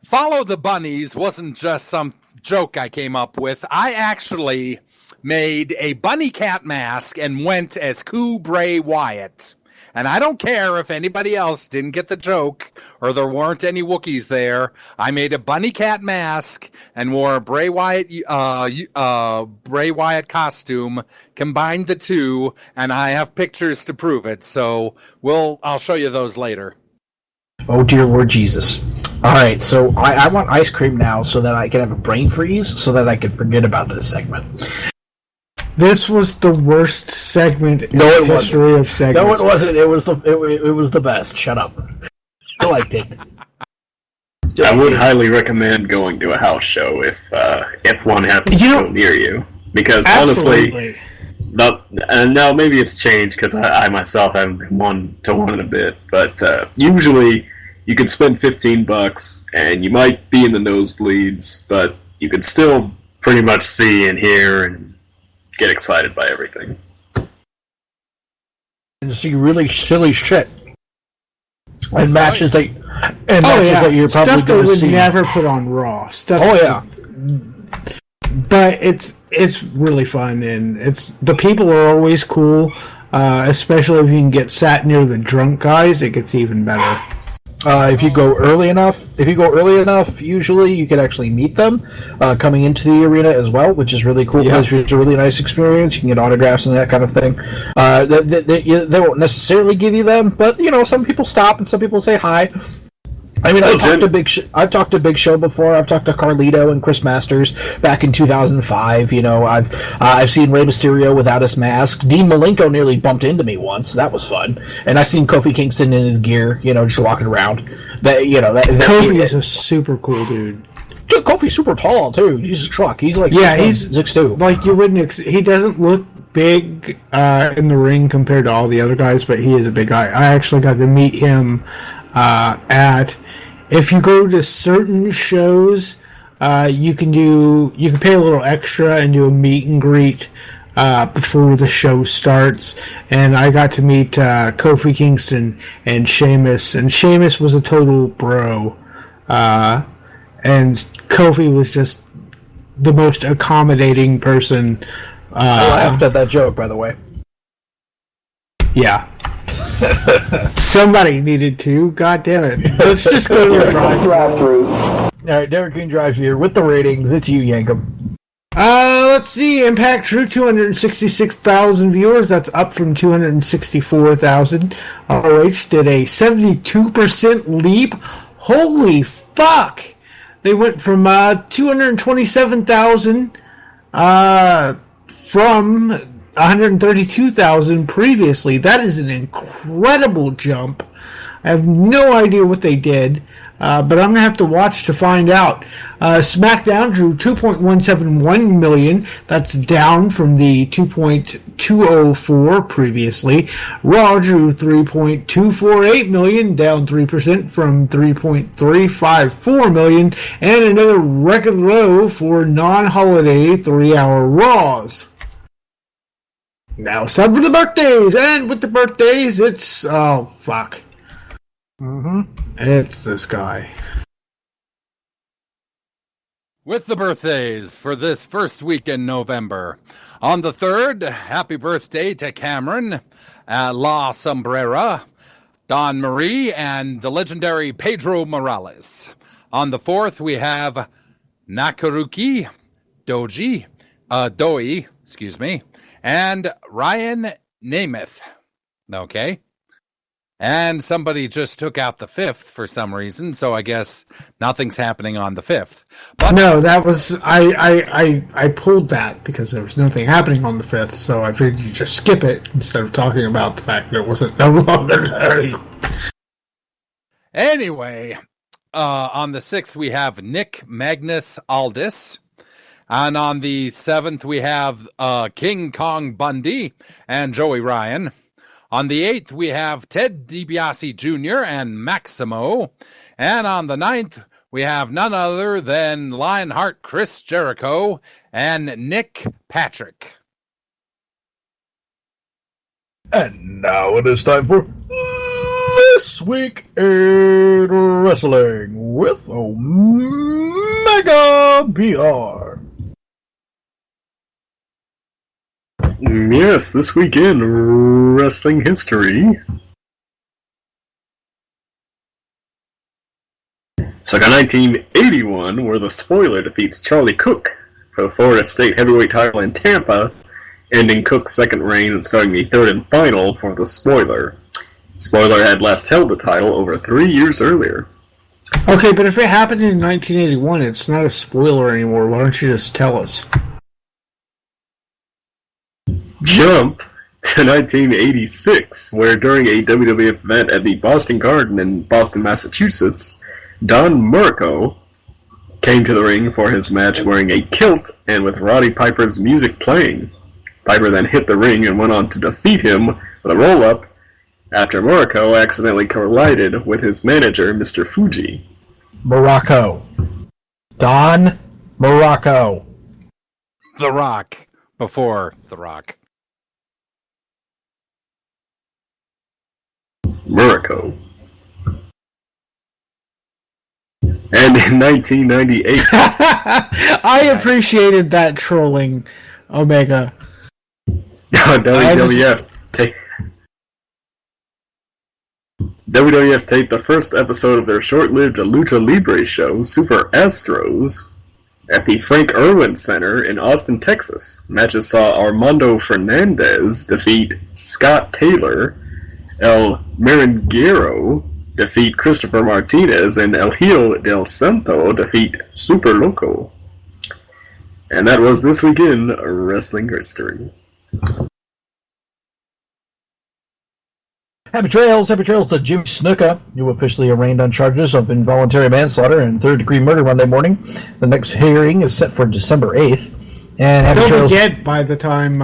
Follow the Bunnies wasn't just some joke I came up with. I actually made a bunny cat mask and went as Bray Wyatt. And I don't care if anybody else didn't get the joke or there weren't any Wookiees there. I made a bunny cat mask and wore a Bray Wyatt costume, combined the two, and I have pictures to prove it. So I'll show you those later. Oh dear Lord Jesus. Alright, so I want ice cream now so that I can have a brain freeze so that I can forget about this segment. This was the worst segment in the history of segments. No, it wasn't. It was the best. Shut up. I liked it. I would highly recommend going to a house show if one happens to go near you, because honestly, now maybe it's changed because I myself haven't been one to one in a bit, but usually you could spend $15 and you might be in the nosebleeds, but you could still pretty much see and hear and get excited by everything. And see really silly shit. And matches that you're probably stuff going to would see. never put on Raw. Stuff but it's really fun, and the people are always cool, especially if you can get sat near the drunk guys, it gets even better. If you go early enough, usually you can actually meet them coming into the arena as well, which is really cool. Because it's a really nice experience. You can get autographs and that kind of thing. They won't necessarily give you them, but some people stop and some people say hi. I mean, I've talked to Big Show before. I've talked to Carlito and Chris Masters back in 2005. I've seen Rey Mysterio without his mask. Dean Malenko nearly bumped into me once. That was fun. And I've seen Kofi Kingston in his gear, just walking around. Kofi is a super cool dude. Dude, Kofi's super tall too. Jesus fuck, he's like he's 6'2". Like you wouldn't. He doesn't look big in the ring compared to all the other guys, but he is a big guy. I actually got to meet him at. If you go to certain shows, you can pay a little extra and do a meet and greet before the show starts. And I got to meet Kofi Kingston and Sheamus, and Sheamus was a total bro, and Kofi was just the most accommodating person. I laughed at that joke, by the way. Yeah. Somebody needed to. God damn it. Let's just go to the drive-thru. Alright, Derek Green drives here with the ratings. It's you, Yankum. Let's see. Impact drew 266,000 viewers. That's up from 264,000. ROH did a 72% leap. Holy fuck! They went from 227,000 from 132,000 previously. That is an incredible jump. I have no idea what they did, but I'm going to have to watch to find out. SmackDown drew 2.171 million. That's down from the 2.204 previously. Raw drew 3.248 million, down 3% from 3.354 million, and another record low for non-holiday 3-hour Raws. Now it's time for the birthdays, and with the birthdays, it's fuck. It's this guy. With the birthdays for this first week in November. On the 3rd, happy birthday to Cameron, La Sombrera, Don Marie, and the legendary Pedro Morales. On the 4th, we have Nakaruki, Doi, and Ryan Namath. Okay. And somebody just took out the 5th for some reason, so I guess nothing's happening on the 5th. But no, that was I pulled that because there was nothing happening on the 5th, so I figured you just skip it instead of talking about the fact that it wasn't no longer there. Anyway, on the 6th, we have Nick Magnus Aldis. And on the 7th, we have King Kong Bundy and Joey Ryan. On the 8th, we have Ted DiBiase Jr. and Maximo. And on the 9th, we have none other than Lionheart Chris Jericho and Nick Patrick. And now it is time for This Week in Wrestling with Omega BR. Yes, this week in wrestling history. So, got 1981, where the Spoiler defeats Charlie Cook for the Florida State Heavyweight title in Tampa, ending Cook's second reign and starting the third and final for the Spoiler. Spoiler had last held the title over 3 years earlier. Okay, but if it happened in 1981, it's not a spoiler anymore. Why don't you just tell us? Jump to 1986, where during a WWF event at the Boston Garden in Boston, Massachusetts, Don Muraco came to the ring for his match wearing a kilt and with Roddy Piper's music playing. Piper then hit the ring and went on to defeat him with a roll-up after Muraco accidentally collided with his manager, Mr. Fuji. Morocco. Don Morocco. The Rock before The Rock. Muraco. And in 1998... I appreciated that trolling, Omega. WWF taped the first episode of their short-lived Lucha Libre show, Super Astros, at the Frank Irwin Center in Austin, Texas. Matches saw Armando Fernandez defeat Scott Taylor, El Merenguero defeat Christopher Martinez, and El Hijo del Santo defeat Super Loco. And that was This Week in Wrestling History. Happy trails to Jimmy Snuka, who officially arraigned on charges of involuntary manslaughter and third-degree murder Monday morning. The next hearing is set for December 8th. And happy He'll trails. be dead by the time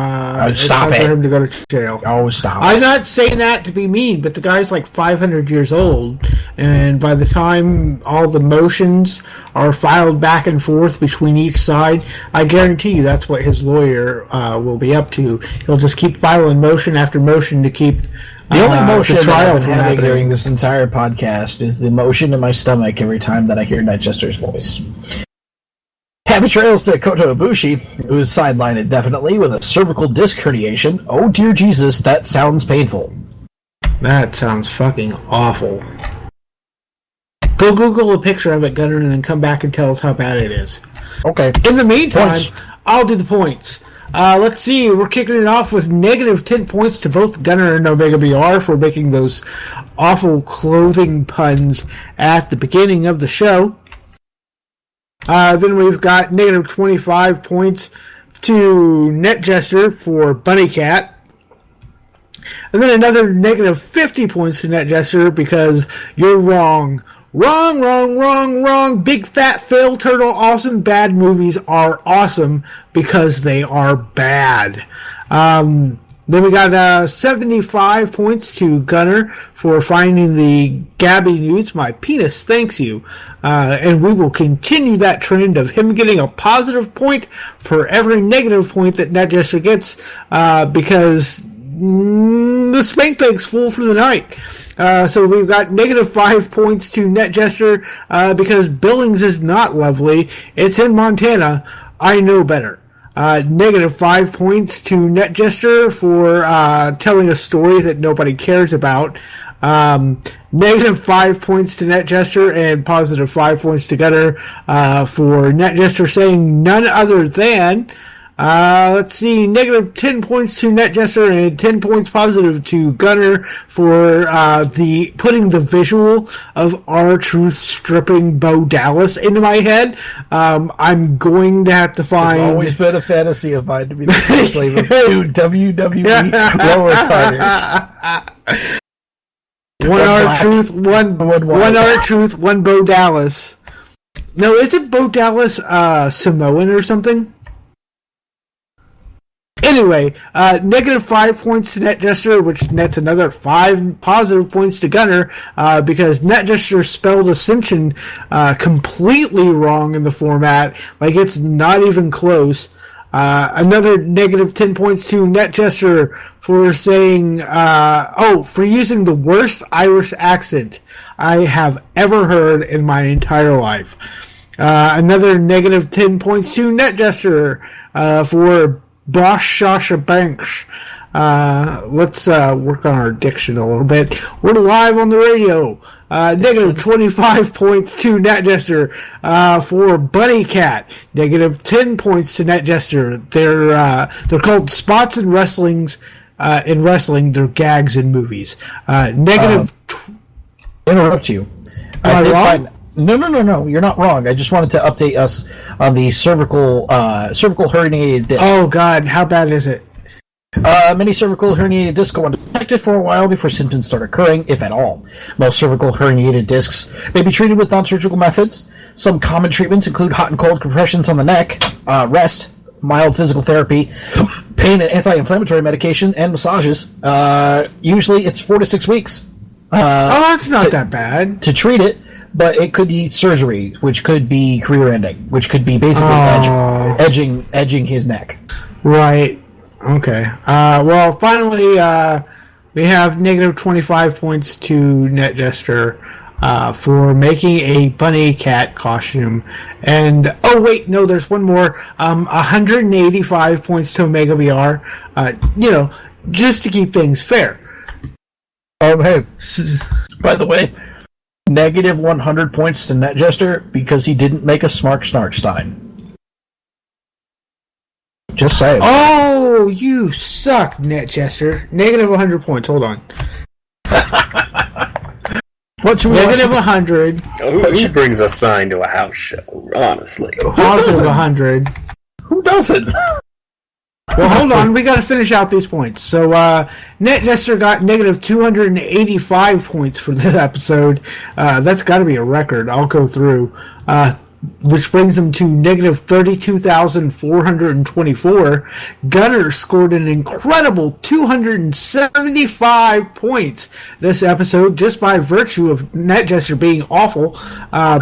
it's stop time it. for him to go to jail. Oh, stop. I'm not saying that to be mean, but the guy's like 500 years old, and by the time all the motions are filed back and forth between each side, I guarantee you that's what his lawyer will be up to. He'll just keep filing motion after motion to keep The only motion the that trial I've from been having happening. during this entire podcast is the motion in my stomach every time that I hear Nightjester's voice. Happy trails to Kota Ibushi, who is sidelined indefinitely with a cervical disc herniation. Oh dear Jesus, that sounds painful. That sounds fucking awful. Go Google a picture of it, Gunner, and then come back and tell us how bad it is. Okay. In the meantime, Points. I'll do the points. Let's see, we're kicking it off with negative 10 points to both Gunner and Omega BR for making those awful clothing puns at the beginning of the show. Then we've got negative 25 points to NetJester for Bunny Cat. And then another negative 50 points to NetJester because you're wrong. Wrong. Big Fat Fail Turtle Awesome Bad movies are awesome because they are bad. Then we got 75 points to Gunner for finding the Gabby Nudes. My penis thanks you. And we will continue that trend of him getting a positive point for every negative point that NetJester gets because the spank bank's full for the night. So we've got negative 5 points to NetJester because Billings is not lovely. It's in Montana. I know better. Negative 5 points to NetJester for telling a story that nobody cares about. Negative 5 points to NetJester and positive 5 points to Gunner for NetJester saying none other than. Let's see, negative 10 points to NetJester and 10 points positive to Gunner for the putting the visual of R-Truth stripping Bo Dallas into my head. I'm going to have to find... It's always been a fantasy of mine to be the first slave of two WWE lower carders. 1 hour truth, one hour truth, one Bo Dallas. No, isn't Bo Dallas Samoan or something? Anyway, negative 5 points to NetJester, which nets another 5 positive points to Gunner, because NetJester spelled Ascension completely wrong in the format. Like, it's not even close. Another negative 10 points to NetJester for saying, for using the worst Irish accent I have ever heard in my entire life. Another negative 10 points to NetJester for Bosh Shasha Banks. Let's work on our diction a little bit. We're live on the radio. Negative 25 points to NetJester for Bunny Cat. Negative 10 points to NetJester. They're called spots in wrestlings. In wrestling, they're gags in movies. Negative. Interrupt you. Am I wrong? No. You're not wrong. I just wanted to update us on the cervical herniated disc. Oh God, how bad is it? Many cervical herniated discs go undetected for a while before symptoms start occurring, if at all. Most cervical herniated discs may be treated with non-surgical methods. Some common treatments include hot and cold compressions on the neck, rest, mild physical therapy, pain and anti-inflammatory medication, and massages. Usually it's 4 to 6 weeks. That's not that bad. To treat it, but it could be surgery, which could be career-ending, which could be basically edging his neck. Right. Okay. Well, finally, we have negative 25 points to NetJester for making a bunny cat costume. And, oh, wait, no, there's one more. 185 points to Omega BR. Just to keep things fair. Hey, by the way, negative 100 points to NetJester because he didn't make a Smark Snarkstein. Just saying. Oh, you suck, NetJester. Negative 100 points. Hold on. Negative 100. Who brings a sign to a house show, honestly? Positive 100. Who doesn't? Well, hold on. We got to finish out these points. So, NetJester got negative 285 points for this episode. That's got to be a record. I'll go through. Which brings him to negative 32,424. Gunner scored an incredible 275 points this episode just by virtue of NetJester being awful,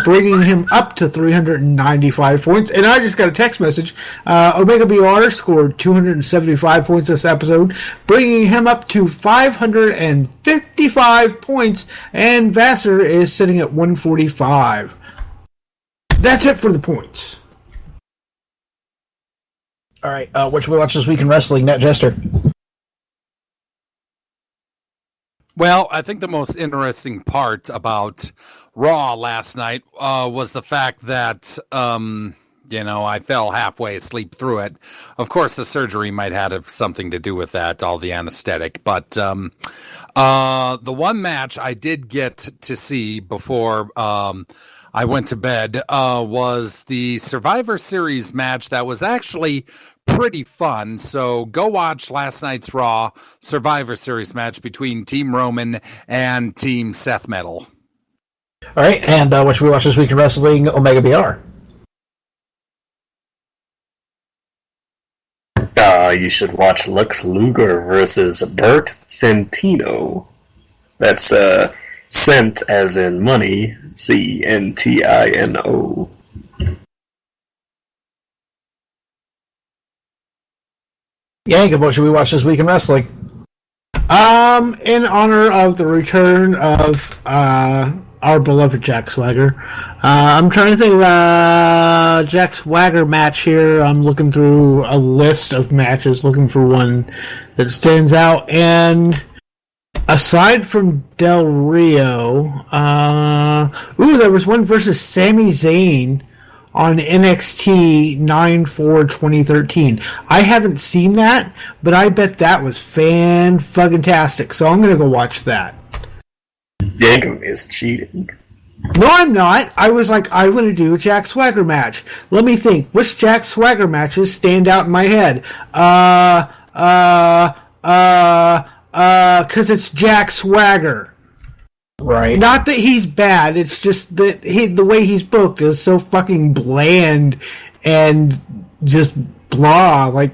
bringing him up to 395 points. And I just got a text message. Omega BR scored 275 points this episode, bringing him up to 555 points. And Vassar is sitting at 145. That's it for the points. All right, what should we watch this week in wrestling, NetJester? Well, I think the most interesting part about Raw last night was the fact that, I fell halfway asleep through it. Of course, the surgery might have something to do with that, all the anesthetic. But the one match I did get to see before I went to bed was the Survivor Series match that was actually pretty fun. So go watch last night's Raw Survivor Series match between Team Roman and Team Seth Metal. All right, and what should we watch this week in wrestling, Omega BR? You should watch Lex Luger versus Bert Santino. That's cent as in money, Cntino. Yank, what should we watch this week in wrestling? In honor of the return of our beloved Jack Swagger, I'm trying to think of a Jack Swagger match here. I'm looking through a list of matches, looking for one that stands out. And aside from Del Rio, there was one versus Sami Zayn on NXT 9/4/2013. I haven't seen that, but I bet that was fan-fucking-tastic, so I'm going to go watch that. Yankum is cheating. No, I'm not. I was like, I'm going to do a Jack Swagger match. Let me think. Which Jack Swagger matches stand out in my head? Because it's Jack Swagger. Right. Not that he's bad. It's just that the way he's booked is so fucking bland and just blah. Like,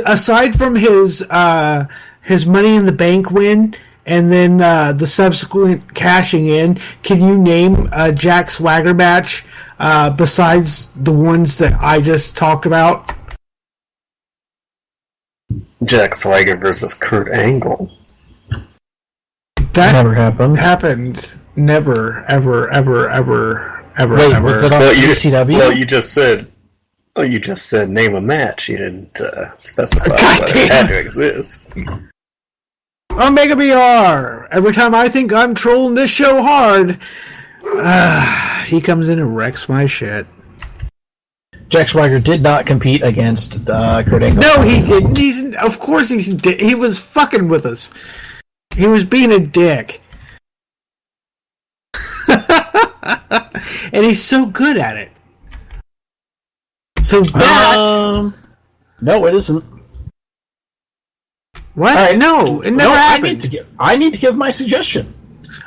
aside from his Money in the Bank win and then the subsequent cashing in, can you name a Jack Swagger match besides the ones that I just talked about? Jack Swagger versus Kurt Angle. That never happened. Happened. Never, ever, ever, ever, ever, Wait, ever. was it on WCW? Well, you just said name a match. You didn't specify God whether damn. it had to exist. Omega BR. Every time I think I'm trolling this show hard, he comes in and wrecks my shit. Jack Swagger did not compete against Kurt Angle. No, he didn't. Of course he was fucking with us. He was being a dick. And he's so good at it. So that... no, it isn't. What? Right. No, it never happened. I need to give my suggestion.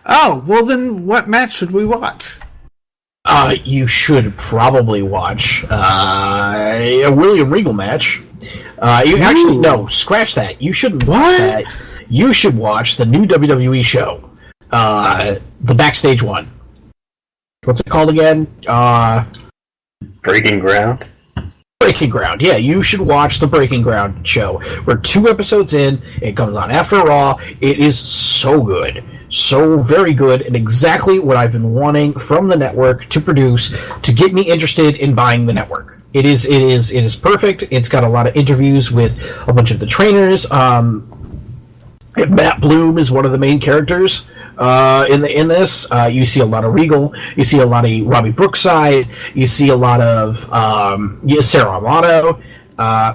Oh, well then what match should we watch? You should probably watch a William Regal match. Actually, no, scratch that. You shouldn't watch that. You should watch the new WWE show. The backstage one. What's it called again? Breaking Ground? Breaking Ground. Yeah, you should watch the Breaking Ground show. We're 2 episodes in. It comes on after Raw. It is so good. So very good, and exactly what I've been wanting from the network to produce to get me interested in buying the network. It is perfect. It's got a lot of interviews with a bunch of the trainers. Matt Bloom is one of the main characters in this. You see a lot of Regal. You see a lot of Robbie Brookside. You see a lot of Sarah Amato.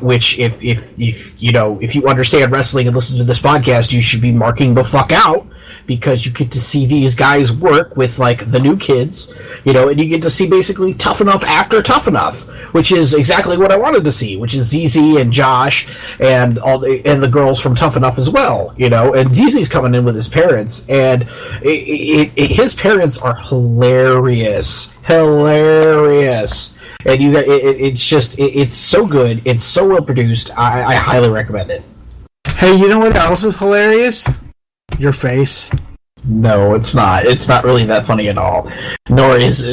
Which, if you understand wrestling and listen to this podcast, you should be marking the fuck out, because you get to see these guys work with, like, the new kids, and you get to see basically Tough Enough after Tough Enough, which is exactly what I wanted to see, which is ZZ and Josh and the girls from Tough Enough as well, and ZZ's coming in with his parents, and his parents are hilarious. And it's so good. It's so well produced. I highly recommend it. Hey, you know what else is hilarious? Your face. No, it's not. It's not really that funny at all. Nor is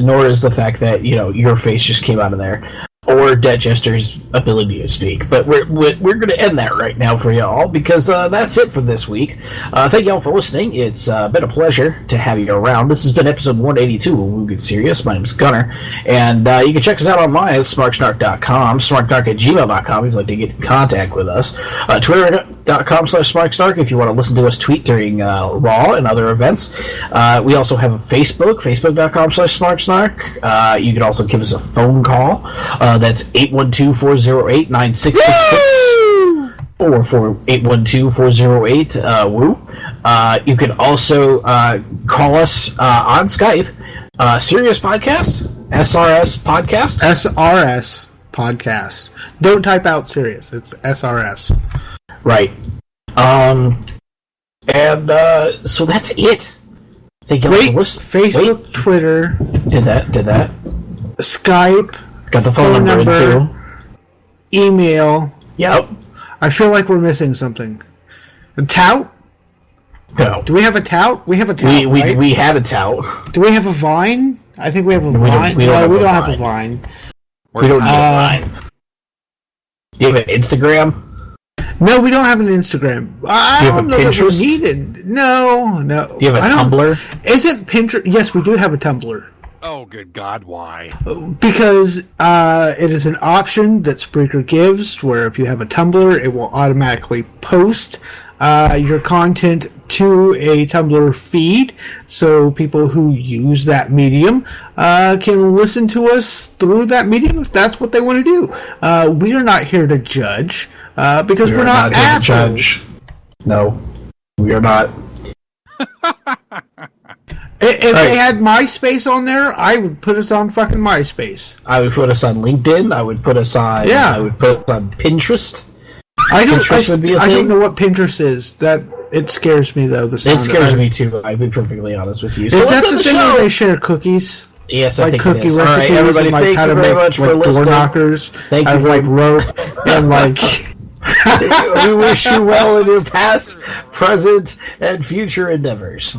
the fact that your face just came out of there, or Dead Jester's ability to speak. But we're going to end that right now for y'all, because that's it for this week. Thank y'all for listening. It's been a pleasure to have you around. This has been episode 182 of Woo Get Serious. My name is Gunner, and you can check us out online at smarksnark.com, smarksnark@gmail.com if you'd like to get in contact with us. Twitter.com/smarksnark if you want to listen to us tweet during Raw and other events. We also have a Facebook, facebook.com/smarksnark. You can also give us a phone call. That's 812-408-9666 or for 812-408-WOO. You can also call us on Skype. Serious Podcast? SRS Podcast? SRS Podcast. Don't type out Serious. It's SRS. Right. So that's it. Thank you. Wait, Facebook, Twitter. Did that. Skype. Got the phone number too. Email. Yep. I feel like we're missing something. A tout? No. Do we have a tout? We have a tout. Right? We had a tout. Do we have a Vine? I think we have a Vine. We don't have a Vine. We don't need a Vine. Do you have an Instagram? No, we don't have an Instagram. I don't know that we need it. No. Do you have a Tumblr? Isn't Pinterest? Yes, we do have a Tumblr. Oh, good God, why? Because it is an option that Spreaker gives, where if you have a Tumblr, it will automatically post your content to a Tumblr feed, so people who use that medium can listen to us through that medium if that's what they want to do. We are not here to judge, because we're not assholes. Judge. No, we are not. If they had MySpace on there, I would put us on fucking MySpace. I would put us on LinkedIn. I would put us on. Yeah. I would put us on Pinterest. Pinterest would be a I thing. don't know what Pinterest is. That it scares me though. The It sound scares of it. me too. I'll be perfectly honest with you. Is So that let's the end thing where they share cookies? Yes, I Like think cookie it is. recipes All right, everybody, and like thank how you to very make much for like door listening. knockers Thank out you of very like rope and like. We wish you well in your past, present, and future endeavors.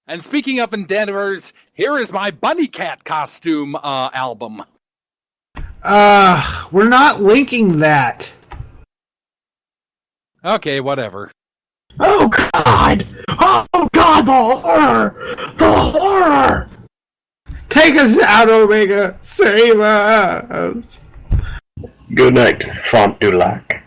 And speaking of endeavors, here is my bunny cat costume album. We're not linking that. Okay, whatever. Oh God! Oh God! The horror! The horror! Take us out, Omega. Save us. Good night, Font du Lac.